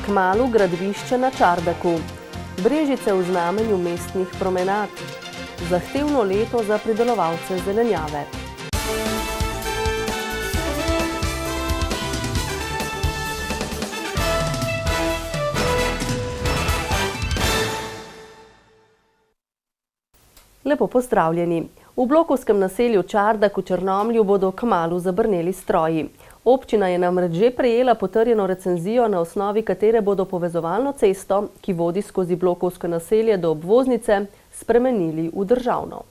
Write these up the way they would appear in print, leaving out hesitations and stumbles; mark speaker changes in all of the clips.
Speaker 1: Kmalu gradbišče na Čardaku. Brežice v znamenju mestnih promenad. Zahtevno leto za pridelovalce zelenjave. Lepo pozdravljeni. V blokovskem naselju Čardak v Črnomlju bodo kmalu zabrneli stroji. Občina je namreč že prejela potrjeno recenzijo, na osnovi katere bodo povezovalno cesto, ki vodi skozi blokovsko naselje do obvoznice, spremenili v državno.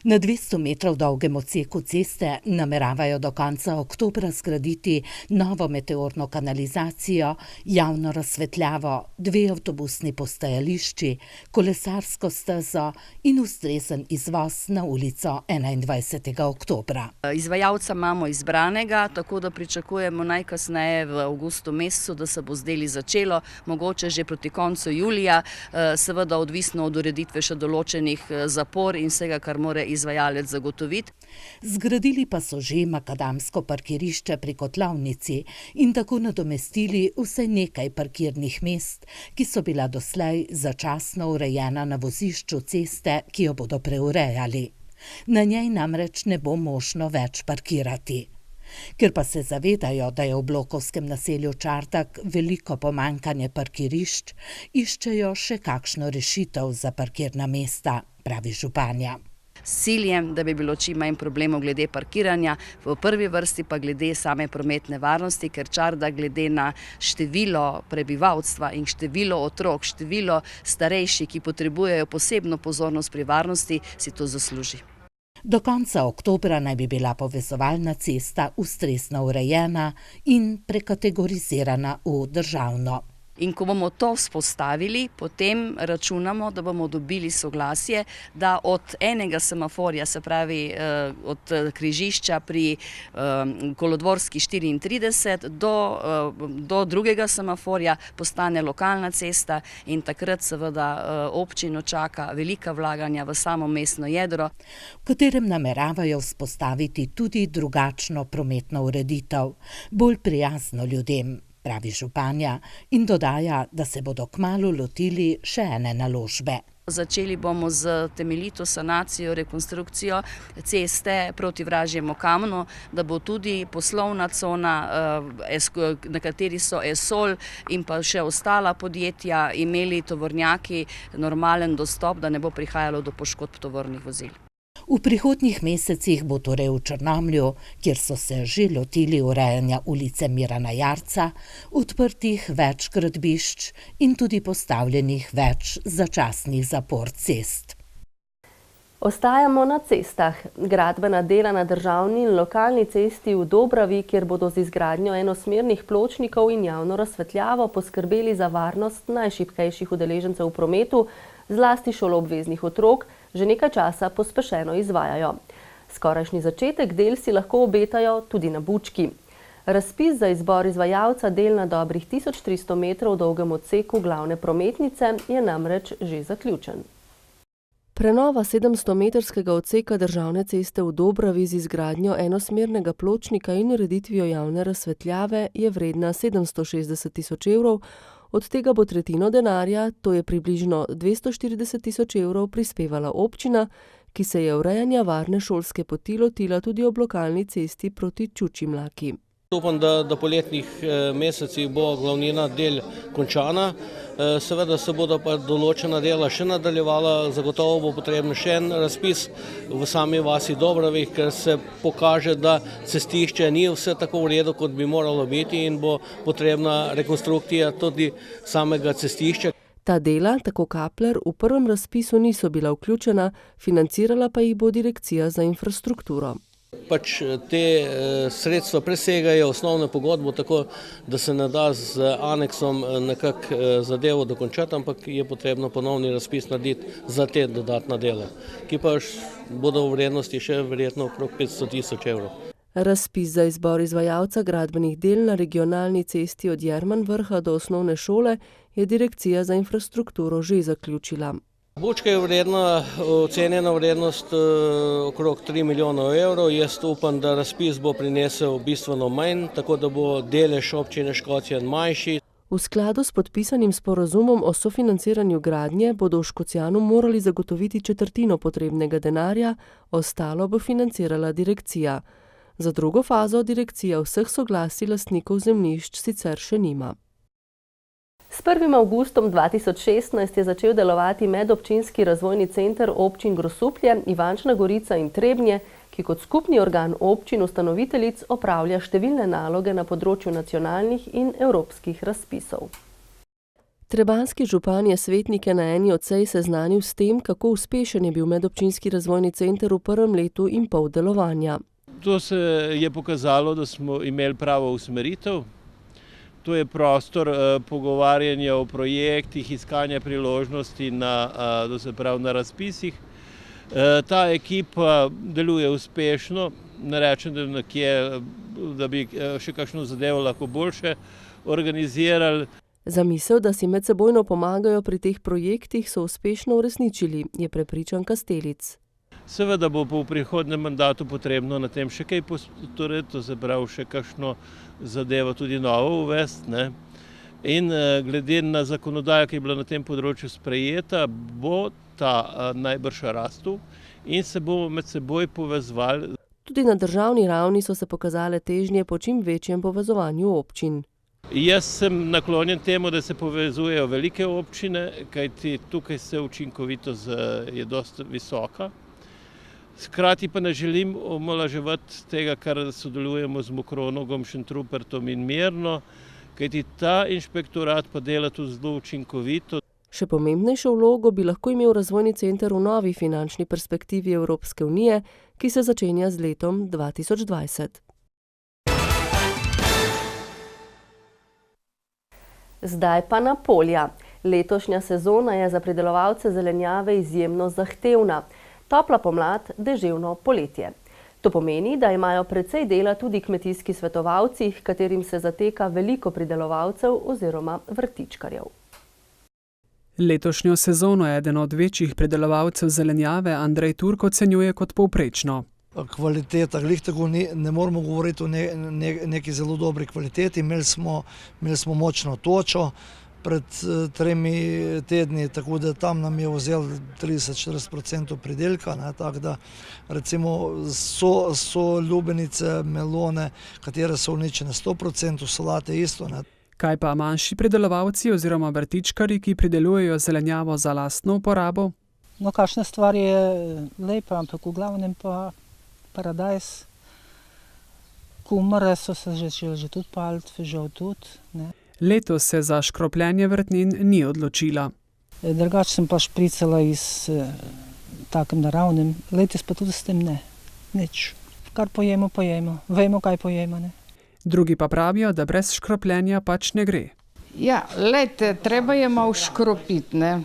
Speaker 2: Na 200 metrov dolgem odseku ceste nameravajo do konca oktobra zgraditi novo meteorno kanalizacijo, javno razsvetljavo, 2 avtobusni postajališči, kolesarsko stezo in ustrezen izvoz na ulico 21. oktobra.
Speaker 3: Izvajalca imamo izbranega, tako da pričakujemo najkasneje v avgustu mesecu, da se bo z deli začelo, mogoče že proti koncu julija, seveda odvisno od ureditve še določenih zapor in vsega, kar mora izvajalec zagotoviti.
Speaker 2: Zgradili pa so že makadamsko parkirišče pri kotlovnici in tako nadomestili vsaj nekaj parkirnih mest, ki so bila doslej začasno urejena na vozišču ceste, ki jo bodo preurejali. Na njej namreč ne bo možno več parkirati. Ker pa se zavedajo, da je v blokovskem naselju Čardak veliko pomanjkanje parkirišč, iščejo še kakšno rešitev za parkirna mesta, pravi županja.
Speaker 3: S ciljem, da bi bilo čim manj problemov glede parkiranja, v prvi vrsti pa glede same prometne varnosti, ker Čardak glede na število prebivalstva in število otrok, število starejših, ki potrebujejo posebno pozornost pri varnosti, si to zasluži.
Speaker 2: Do konca oktobra naj bi bila povezovalna cesta ustrezno urejena in prekategorizirana v državno.
Speaker 3: In ko bomo to vzpostavili, potem računamo, da bomo dobili soglasje, da od enega semaforja, se pravi od križišča pri Kolodvorski 34 do drugega semaforja postane lokalna cesta in takrat seveda občino čaka velika vlaganja v samo mestno jedro,
Speaker 2: v katerem nameravajo vzpostaviti tudi drugačno prometno ureditev, bolj prijazno ljudem, pravi županja in dodaja, da se bodo kmalu lotili še ene naložbe.
Speaker 3: Začeli bomo z temeljito sanacijo, rekonstrukcijo ceste proti Vražjemu kamnu, da bo tudi poslovna cona, na kateri so Esol in pa še ostala podjetja, imeli tovornjaki normalen dostop, da ne bo prihajalo do poškodb tovornih vozil.
Speaker 2: V prihodnjih mesecih bo torej v Črnomlju, kjer so se že lotili urejanja ulice Mirana Jarca, odprtih več gradbišč in tudi postavljenih več začasnih zapor cest.
Speaker 1: Ostajamo na cestah. Gradbena dela na državni in lokalni cesti v Dobravi, kjer bodo z izgradnjo enosmernih pločnikov in javno razsvetljavo poskrbeli za varnost najšibkejših udeležencev v prometu, zlasti šoloobveznih otrok, že nekaj časa pospešeno izvajajo. Skorajšnji začetek del si lahko obetajo tudi na Bučki. Razpis za izbor izvajalca del na dobrih 1300 metrov dolgem odseku glavne prometnice je namreč že zaključen. Prenova 700-metrskega odseka državne ceste v Dobravi z izgradnjo enosmernega pločnika in ureditvijo javne razsvetljave je vredna 760 tisoč evrov, od tega bo tretjino denarja, to je približno 240 tisoč evrov, prispevala občina, ki se je urejanja varne šolske poti lotila tudi ob lokalni cesti proti Čučji Mlaki.
Speaker 4: Upam, da poletnih mesecih bo glavnina del končana. Seveda se bodo pa določena dela še nadaljevala, zagotovo bo potreben še en razpis v sami vasi Dobravi, ker se pokaže, da cestišče ni vse tako v redu, kot bi moralo biti in bo potrebna rekonstrukcija tudi samega cestišča.
Speaker 1: Ta dela, tako Kapler, v prvem razpisu niso bila vključena, financirala pa jih bo Direkcija za infrastrukturo.
Speaker 4: Pač te sredstva presegajo osnovno pogodbo, tako da se ne da z aneksom nekako zadevo dokončati, ampak je potrebno ponovni razpis narediti za te dodatna dela, ki pa bodo v vrednosti še verjetno okrog 500 tisoč evrov.
Speaker 1: Razpis za izbor izvajalca gradbenih del na regionalni cesti od Jermanvrha do osnovne šole je Direkcija za infrastrukturo že zaključila.
Speaker 4: Bučka je ocenjena vrednost okrog 3 milijonov evrov. Jaz upam, da razpis bo prinesel bistveno manj, tako da bo delež občine Škocjan manjši.
Speaker 1: V skladu s podpisanim sporazumom o sofinanciranju gradnje bodo v Škocjanu morali zagotoviti četrtino potrebnega denarja, ostalo bo financirala direkcija. Za drugo fazo direkcija vseh soglasij lastnikov zemljišč sicer še nima. S 1. avgustom 2016 je začel delovati medobčinski razvojni center občin Grosuplje, Ivančna Gorica in Trebnje, ki kot skupni organ občin ustanoviteljic opravlja številne naloge na področju nacionalnih in evropskih razpisov. Trebanjski župan je svetnike na eni od sej seznanil s tem, kako uspešen je bil medobčinski razvojni center v prvem letu in pol delovanja.
Speaker 5: To se je pokazalo, da smo imeli pravo usmeritev. To je prostor pogovarjanja o projektih, iskanja priložnosti na razpisih. Ta ekipa deluje uspešno, ne rečem, da bi še kakšno zadevo lahko boljše organizirali.
Speaker 1: Zamisel, da si medsebojno pomagajo pri teh projektih, so uspešno uresničili, je prepričan Kastelic.
Speaker 5: Seveda bo v prihodnjem mandatu potrebno na tem še kaj postoriti, to se pravi še kakšno zadevo tudi novo uvesti, ne. In glede na zakonodajo, ki je bila na tem področju sprejeta, bo ta najbrž rastel in se bomo med seboj povezovali.
Speaker 1: Tudi na državni ravni so se pokazale težnje po čim večjem povezovanju občin.
Speaker 5: Jaz sem naklonjen temu, da se povezujejo velike občine, kajti tukaj se učinkovitost je dosti visoka. Hkrati pa ne želim omalovaževati tega, kar sodelujemo z Mokronogom, Šentrupertom in Mirno, kajti ta inšpektorat pa dela tu zelo učinkovito.
Speaker 1: Še pomembnejšo vlogo bi lahko imel razvojni center v novi finančni perspektivi Evropske unije, ki se začenja z letom 2020. Zdaj pa na polja. Letošnja sezona je za pridelovalce zelenjave izjemno zahtevna. Topla pomlad, deževno poletje. To pomeni, da imajo precej dela tudi kmetijski svetovalci, katerim se zateka veliko pridelovalcev oziroma vrtičkarjev.
Speaker 6: Letošnjo sezono eden od večjih pridelovalcev zelenjave Andrej Turk ocenjuje kot povprečno.
Speaker 7: Kvaliteta, glih tako ne moramo govoriti o neki zelo dobri kvaliteti. Imeli smo močno točo pred 3 tedni, tako da tam nam je vzel 30-40% pridelka, ne, tako da recimo so lubenice, melone, katere so uničene 100%, solate isto, ne.
Speaker 6: Kaj pa manjši pridelovalci oziroma vrtičkarji, ki pridelujejo zelenjavo za lastno uporabo?
Speaker 8: No, kakšna stvar je lepa, ampak v glavnem pa paradajz. Kumare so se že tudi paliti, fežol tudi, ne.
Speaker 6: Letos se za škropljenje vrtnin ni odločila.
Speaker 8: Drugače sem pa špricala iz takim naravnim, letos pa tudi s tem ne, nič. Kar pojemo, vemo, kaj pojemo, ne.
Speaker 6: Drugi pa pravijo, da brez škropljenja pač ne gre.
Speaker 9: Ja, lejte, treba je malo škropiti, ne.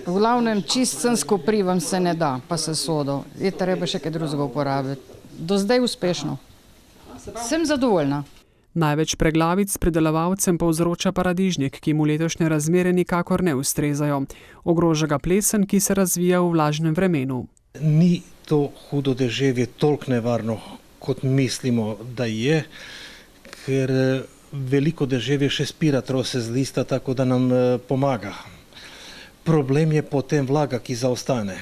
Speaker 9: V glavnem čist sem s koprivom se ne da, pa se sodo. Je treba še kaj drugega uporabiti. Do zdaj uspešno. Sem zadovoljna.
Speaker 6: Največ preglavic pridelovalcem povzroča paradižnik, ki mu letošnje razmere nikakor ne ustrezajo. Ogroža ga plesen, ki se razvija v vlažnem vremenu.
Speaker 10: Ni to hudo deževje toliko nevarno, kot mislimo, da je, ker veliko deževje še spira trose z lista, tako da nam pomaga. Problem je potem vlaga, ki zaostane.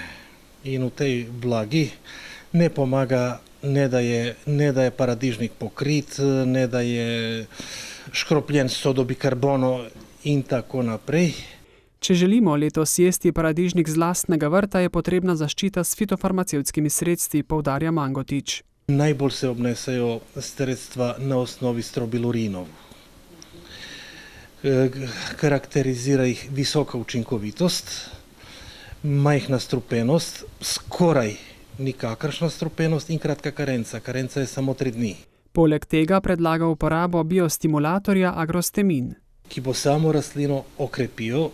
Speaker 10: In v tej vlagi ne pomaga, ne da je paradižnik pokrit, ne da je škropljen s sodo bikarbono in tako naprej.
Speaker 6: Če želimo letos jesti paradižnik z lastnega vrta, je potrebna zaščita s fitofarmacevtskimi sredstvi, poudarja Mangotič.
Speaker 10: Najbolj se obnesejo sredstva na osnovi strobilurinov. Karakterizira jih visoka učinkovitost, majhna strupenost, skoraj nikakršna strupenost in kratka karenca. Karenca je samo 3 dni.
Speaker 6: Poleg tega predlaga uporabo biostimulatorja Agrostemin,
Speaker 10: ki bo samo rastlino okrepil,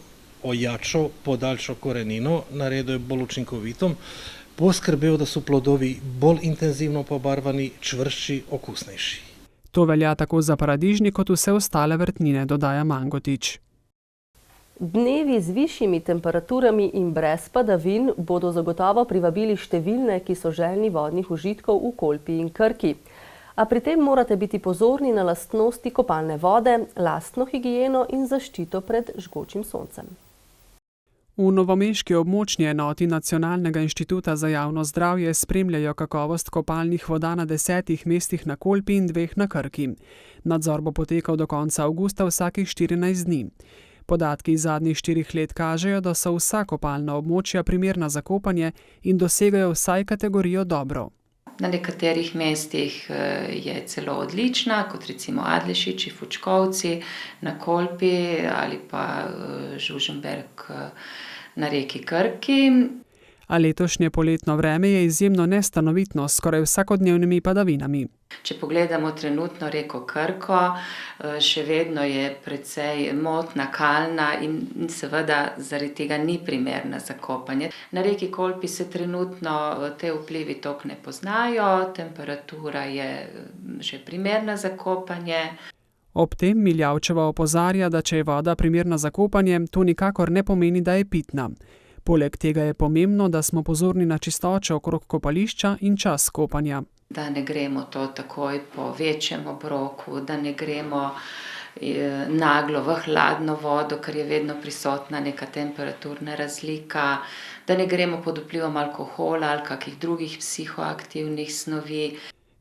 Speaker 10: ojačal, podaljšal korenino, naredil bolj učinkovitom, poskrbel, da so plodovi bolj intenzivno pobarvani, čvršči, okusnejši.
Speaker 6: To velja tako za paradižnik kot vse ostale vrtnine, dodaja Mangotič.
Speaker 1: Dnevi z višjimi temperaturami in brez padavin bodo zagotovo privabili številne, ki so željni vodnih užitkov v Kolpi in Krki. A pri tem morate biti pozorni na lastnosti kopalne vode, lastno higieno in zaščito pred žgočim soncem.
Speaker 6: V novomeški območni enoti Nacionalnega inštituta za javno zdravje spremljajo kakovost kopalnih voda na 10 mestih na Kolpi in 2 na Krki. Nadzor bo potekal do konca avgusta vsakih 14 dni. Podatki iz zadnjih 4 let kažejo, da so vsa kopalna območja primerna za kopanje in dosegajo vsaj kategorijo dobro.
Speaker 11: Na nekaterih mestih je celo odlična, kot recimo Adlešiči, Fučkovci, na Kolpi ali pa Žužemberk na reki Krki.
Speaker 6: A letošnje poletno vreme je izjemno nestanovitno, s skoraj vsakodnevnimi padavinami.
Speaker 11: Če pogledamo trenutno reko Krko, še vedno je precej motna, kalna in seveda zaradi tega ni primerna za kopanje. Na reki Kolpi se trenutno te vplivi toliko ne poznajo, temperatura je že primerna za kopanje.
Speaker 6: Ob tem Miljavčeva opozarja, da če je voda primerna za kopanje, to nikakor ne pomeni, da je pitna. Poleg tega je pomembno, da smo pozorni na čistočo okrog kopališča in čas kopanja.
Speaker 11: Da ne gremo to takoj po večjem obroku, da ne gremo naglo v hladno vodo, ker je vedno prisotna neka temperaturna razlika, da ne gremo pod vplivom alkohola ali kakih drugih psihoaktivnih snovi.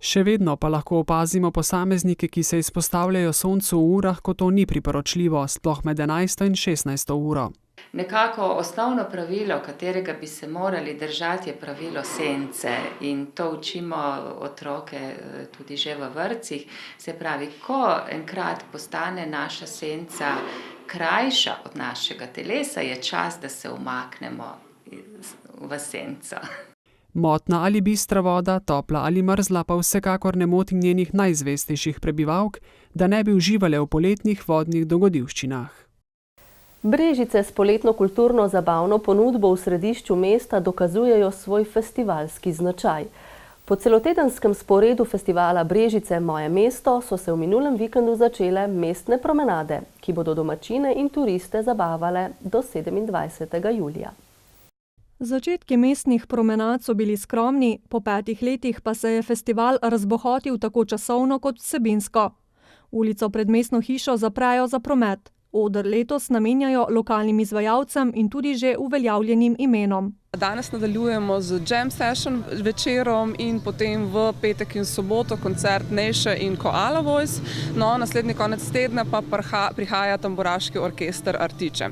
Speaker 6: Še vedno pa lahko opazimo posameznike, ki se izpostavljajo soncu v urah, ko to ni priporočljivo, sploh med 11. in 16. uro.
Speaker 11: Nekako osnovno pravilo, katerega bi se morali držati, je pravilo sence in to učimo otroke tudi že v vrtcih. Se pravi, ko enkrat postane naša senca krajša od našega telesa, je čas, da se umaknemo v senco.
Speaker 6: Motna ali bistra voda, topla ali mrzla pa vsekakor ne moti njenih najzvestejših prebivalk, da ne bi uživale v poletnih vodnih dogodivščinah.
Speaker 1: Brežice s poletno kulturno-zabavno ponudbo v središču mesta dokazujejo svoj festivalski značaj. Po celotedenskem sporedu festivala Brežice Moje mesto so se v minulem vikendu začele mestne promenade, ki bodo domačine in turiste zabavale do 27. julija.
Speaker 12: Začetki mestnih promenad so bili skromni, po 5 letih pa se je festival razbohotil tako časovno kot vsebinsko. Ulico pred mestno hišo zaprejo za promet. Oder letos namenjajo lokalnim izvajalcem in tudi že uveljavljenim imenom.
Speaker 13: Danes nadaljujemo z Jam Session večerom in potem v petek in soboto koncert Neše in Koala Voice. No, naslednji konec tedna pa prihaja tamburaški orkester Artiče.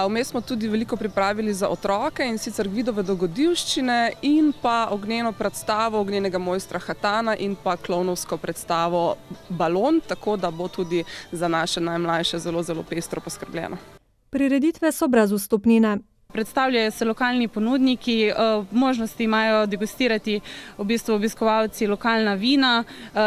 Speaker 13: Vmes smo tudi veliko pripravili za otroke in sicer Gvidove dogodivščine in pa ognjeno predstavo ognjenega mojstra Hatana in pa klovnovsko predstavo Balon, tako da bo tudi za naše najmlajše zelo, zelo pestro poskrbljeno.
Speaker 12: Prireditve so brez vstopnine.
Speaker 14: Predstavljajo se lokalni ponudniki, možnosti imajo degustirati v bistvu obiskovalci lokalna vina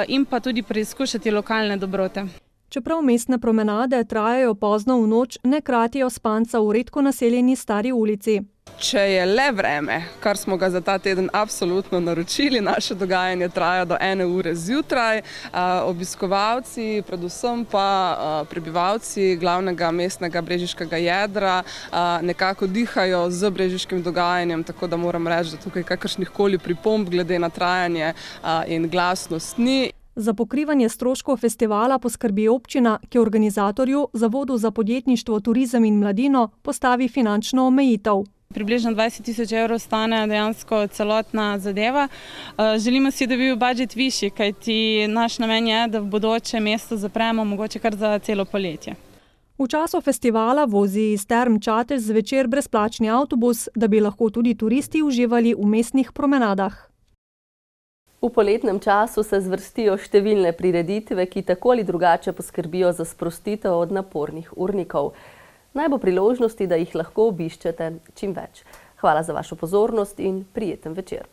Speaker 14: in pa tudi preizkušati lokalne dobrote.
Speaker 12: Čeprav mestne promenade trajajo pozno v noč, ne kratijo spanca v redko naseljeni Stari ulici.
Speaker 13: Če je le vreme, kar smo ga za ta teden absolutno naročili, naše dogajanje traja do 1 ure zjutraj. Obiskovalci, predvsem pa prebivalci glavnega mestnega brežiškega jedra nekako dihajo z brežiškim dogajanjem, tako da moram reči, da tukaj kakršnihkoli pripomb glede na trajanje in glasnost ni.
Speaker 12: Za pokrivanje stroškov festivala poskrbi občina, ki organizatorju, Zavodu za podjetništvo, turizem in mladino, postavi finančno omejitev.
Speaker 14: Približno 20 000 evrov stane dejansko celotna zadeva. Želimo si, da bi bil budžet višji, kajti naš namen je, da v bodoče mesto zapremo mogoče kar za celo poletje.
Speaker 12: V času festivala vozi iz Term Čatež zvečer brezplačni avtobus, da bi lahko tudi turisti uživali v mestnih promenadah.
Speaker 1: V poletnem času se zvrstijo številne prireditve, ki tako ali drugače poskrbijo za sprostitev od napornih urnikov. Naj bo priložnosti, da jih lahko obiščete čim več. Hvala za vašo pozornost in prijeten večer.